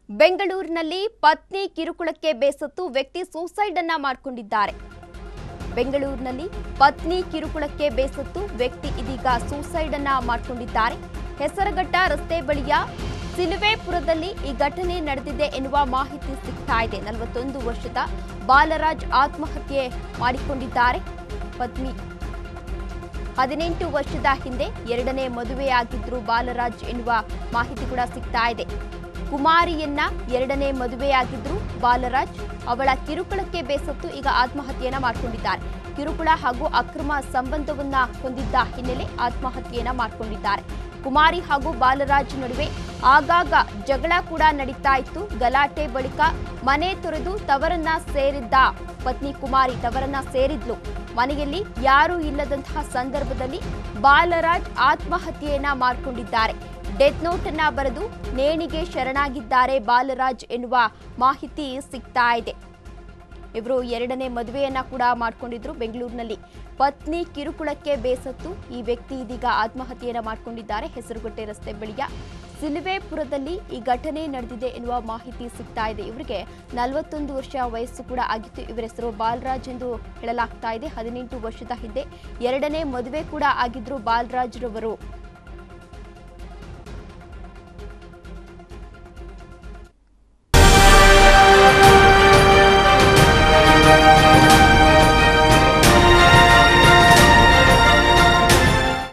ಬೆಂಗಳೂರಿನಲ್ಲಿ ಪತ್ನಿ ಕಿರುಕುಳಕ್ಕೆ ಬೇಸತ್ತು ವ್ಯಕ್ತಿ ಸೂಸೈಡ್ ಅನ್ನ ಮಾಡಿಕೊಂಡಿದ್ದಾರೆ. ಬೆಂಗಳೂರಿನಲ್ಲಿ ಪತ್ನಿ ಕಿರುಕುಳಕ್ಕೆ ಬೇಸತ್ತು ವ್ಯಕ್ತಿ ಇದೀಗ ಸೂಸೈಡ್ ಅನ್ನ ಮಾಡಿಕೊಂಡಿದ್ದಾರೆ. ಹೆಸರಘಟ್ಟ ರಸ್ತೆ ಬಳಿಯ ಸಿಲುವೆಪುರದಲ್ಲಿ ಈ ಘಟನೆ ನಡೆದಿದೆ ಎನ್ನುವ ಮಾಹಿತಿ ಸಿಗ್ತಾ ಇದೆ. 41 ವರ್ಷದ ಬಾಲರಾಜ್ ಆತ್ಮಹತ್ಯೆ ಮಾಡಿಕೊಂಡಿದ್ದಾರೆ. ಪತ್ನಿ 18 ವರ್ಷದ ಹಿಂದೆ ಎರಡನೇ ಮದುವೆಯಾಗಿದ್ರು ಬಾಲರಾಜ್ ಎನ್ನುವ ಮಾಹಿತಿ ಕೂಡ ಸಿಗ್ತಾ ಇದೆ. ಕುಮಾರಿಯನ್ನ ಎರಡನೇ ಮದುವೆಯಾಗಿದ್ರು ಬಾಲರಾಜ್. ಅವಳ ಕಿರುಕುಳಕ್ಕೆ ಬೇಸತ್ತು ಈಗ ಆತ್ಮಹತ್ಯೆಯನ್ನ ಮಾಡಿಕೊಂಡಿದ್ದಾರೆ. ಕಿರುಕುಳ ಹಾಗೂ ಅಕ್ರಮ ಸಂಬಂಧವನ್ನ ಹೊಂದಿದ್ದ ಹಿನ್ನೆಲೆ ಆತ್ಮಹತ್ಯೆಯನ್ನ ಮಾಡಿಕೊಂಡಿದ್ದಾರೆ. ಕುಮಾರಿ ಹಾಗೂ ಬಾಲರಾಜ್ ನಡುವೆ ಆಗಾಗ ಜಗಳ ಕೂಡ ನಡೀತಾ ಇತ್ತು. ಗಲಾಟೆ ಬಳಿಕ ಮನೆ ತೊರೆದು ತವರನ್ನ ಸೇರಿದ್ದ ಪತ್ನಿ ಕುಮಾರಿ ತವರನ್ನ ಸೇರಿದ್ಲು. ಮನೆಯಲ್ಲಿ ಯಾರೂ ಇಲ್ಲದಂತಹ ಸಂದರ್ಭದಲ್ಲಿ ಬಾಲರಾಜ್ ಆತ್ಮಹತ್ಯೆಯನ್ನ ಮಾಡಿಕೊಂಡಿದ್ದಾರೆ. ಡೆತ್ ನೋಟ್ ಅನ್ನ ಬರೆದು ನೇಣಿಗೆ ಶರಣಾಗಿದ್ದಾರೆ ಬಾಲರಾಜ್ ಎನ್ನುವ ಮಾಹಿತಿ ಸಿಗ್ತಾ ಇದೆ. ಇವರು ಎರಡನೇ ಮದುವೆಯನ್ನ ಕೂಡ ಮಾಡಿಕೊಂಡಿದ್ರು. ಬೆಂಗಳೂರಿನಲ್ಲಿ ಪತ್ನಿ ಕಿರುಕುಳಕ್ಕೆ ಬೇಸತ್ತು ಈ ವ್ಯಕ್ತಿ ಇದೀಗ ಆತ್ಮಹತ್ಯೆಯನ್ನ ಮಾಡಿಕೊಂಡಿದ್ದಾರೆ. ಹೆಸರುಘಟ್ಟೆ ರಸ್ತೆ ಬಳಿಯ ಸಿಲುವೆಪುರದಲ್ಲಿ ಈ ಘಟನೆ ನಡೆದಿದೆ ಎನ್ನುವ ಮಾಹಿತಿ ಸಿಗ್ತಾ ಇದೆ. ಇವರಿಗೆ 41 ವರ್ಷ ವಯಸ್ಸು ಕೂಡ ಆಗಿತ್ತು. ಇವರ ಹೆಸರು ಬಾಲರಾಜ್ ಎಂದು ಹೇಳಲಾಗ್ತಾ ಇದೆ. 18 ವರ್ಷದ ಹಿಂದೆ ಎರಡನೇ ಮದುವೆ ಕೂಡ ಆಗಿದ್ರು ಬಾಲರಾಜ್ ರವರು.